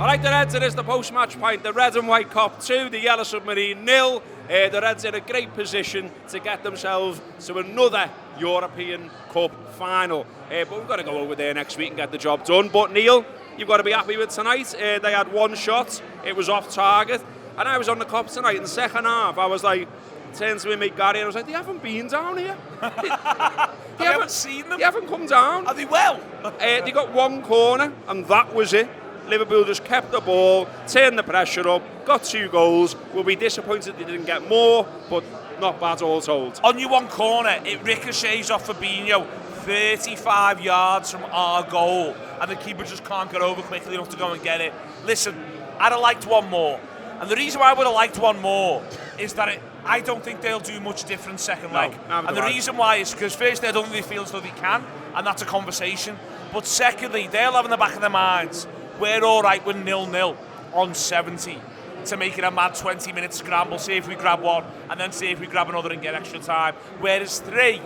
Alright, the Reds, it is the post-match pint. The Red and White Cop 2, the Yellow Submarine 0. The Reds in a great position to get themselves to another European Cup final. But we've got to go over there next week and get the job done. But Neil, you've got to be happy with tonight. They had one shot, it was off target. And I was on the Cop tonight in the second half. I was like, turned to my mate Gary and I was like, they haven't been down here. They haven't seen them? They haven't come down. Are they well? They got one corner and that was it. Liverpool just kept the ball, turned the pressure up, got 2 goals. We'll be disappointed they didn't get more, but not bad all told. On your one corner, it ricochets off Fabinho 35 yards from our goal, and the keeper just can't get over quickly enough to go and get it. Listen, I'd have liked one more. And the reason why I would have liked one more is that I don't think they'll do much different second leg. And the reason why is because first, I don't think they feel as though they can, and that's a conversation. But secondly, they'll have in the back of their minds, we're all right with 0-0 on 70 to make it a mad 20-minute scramble, see if we grab one, and then see if we grab another and get extra time. Whereas 3,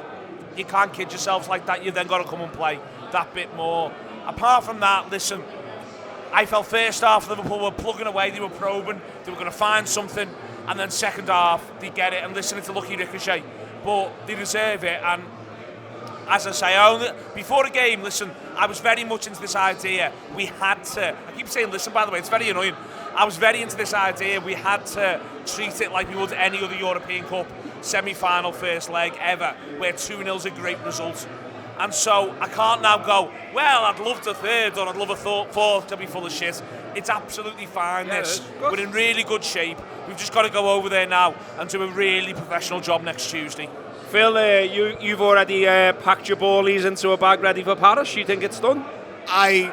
you can't kid yourselves like that. You've then got to come and play that bit more. Apart from that, listen, I felt first half Liverpool were plugging away, they were probing, they were going to find something, and then second half, they get it, and listen, it's a lucky ricochet. But they deserve it, and as I say, before the game, listen, I was very much into this idea. We had to, I keep saying listen, by the way, it's very annoying. I was very into this idea. We had to treat it like we would any other European Cup semi-final first leg ever, where 2-0 is a great result. And so I can't now go, well, I'd love a third or I'd love a fourth to be full of shit. It's absolutely fine, this. We're in really good shape. We've just got to go over there now and do a really professional job next Tuesday. Phil, you've already packed your ballies into a bag ready for Paris. You think it's done? I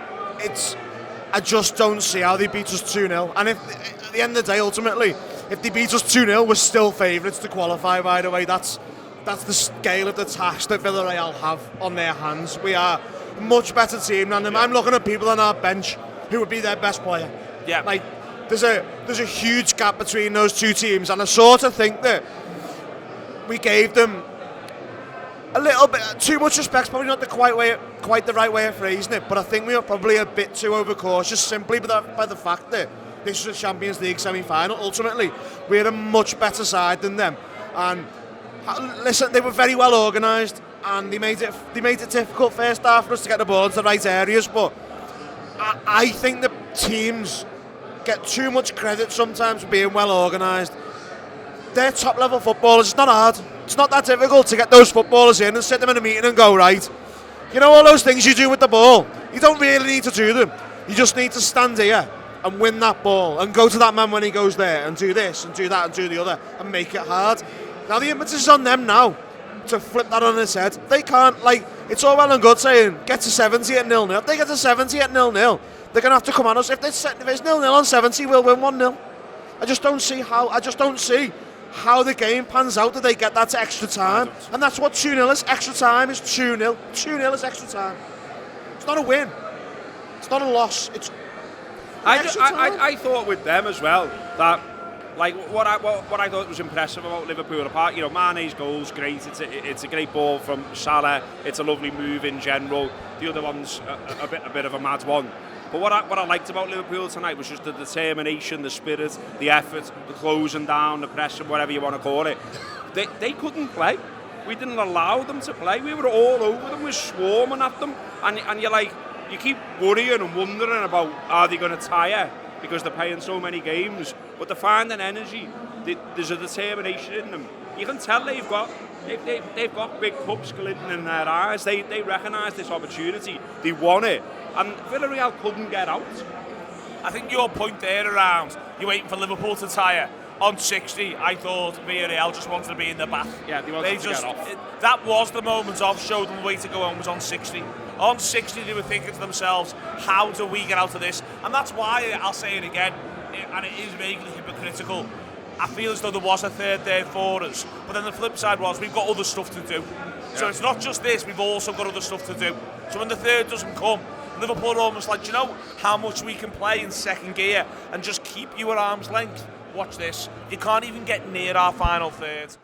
just don't see how they beat us 2-0. And if at the end of the day, ultimately, if they beat us 2-0, we're still favourites to qualify, by the way. That's the scale of the task that Villarreal have on their hands. We are a much better team than them. I'm looking at people on our bench who would be their best player. Yeah. Like, there's a huge gap between those two teams, and I sort of think that we gave them a little bit too much respect. Probably not quite the right way of phrasing it, but I think we were probably a bit too overcautious simply by the fact that this was a Champions League semi-final. Ultimately, we had a much better side than them, and listen, they were very well organised, and they made it difficult first half for us to get the ball into the right areas. But I think the teams get too much credit sometimes for being well organised. They're top-level footballers. It's not hard. It's not that difficult to get those footballers in and sit them in a meeting and go, right, you know all those things you do with the ball? You don't really need to do them. You just need to stand here and win that ball and go to that man when he goes there and do this and do that and do the other and make it hard. Now the impetus is on them now to flip that on its head. They can't, like, it's all well and good saying get to 70 at 0-0. If they get to 70 at 0-0, they're going to have to come on us. If it's 0-0 on 70, we'll win 1-0. I just don't see how the game pans out that they get that to extra time. And that's what 2-0 is. Extra time is 2-0. 2-0 is extra time. It's not a win. It's not a loss. It's I thought with them as well that, like, what I thought was impressive about Liverpool, apart, you know, Mane's goal's great. It's a great ball from Salah. It's a lovely move in general. The other one's a bit of a mad one. But what I liked about Liverpool tonight was just the determination, the spirit, the effort, the closing down, the pressure, whatever you want to call it. They couldn't play. We didn't allow them to play. We were all over them. We were swarming at them. And you're like, you keep worrying and wondering about, are they going to tire because they're playing so many games? But they're finding energy. There's a determination in them. You can tell they've got big cups glinting in their eyes. They recognise this opportunity. They want it. And Villarreal couldn't get out. I think your point there around you're waiting for Liverpool to tire on 60, I thought Villarreal just wanted to be in the bath. Yeah, they wanted to get off. That was the moment of showed them the way to go on was on 60. On 60 they were thinking to themselves, how do we get out of this? And that's why, I'll say it again, and it is vaguely hypocritical, I feel as though there was a third there for us. But then the flip side was we've got other stuff to do. So it's not just this, we've also got other stuff to do. So when the third doesn't come, Liverpool are almost like, do you know how much we can play in second gear and just keep you at arm's length? Watch this. You can't even get near our final third.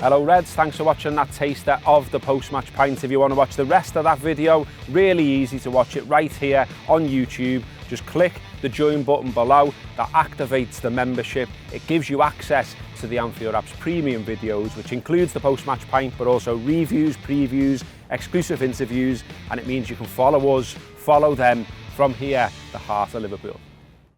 Hello Reds, thanks for watching that taster of the post-match pint. If you want to watch the rest of that video, really easy to watch it right here on YouTube. Just click the join button below. That activates the membership. It gives you access to the Anfield Wrap's premium videos, which includes the post-match pint, but also reviews, previews, exclusive interviews, and it means you can follow us, follow them from here, the heart of Liverpool.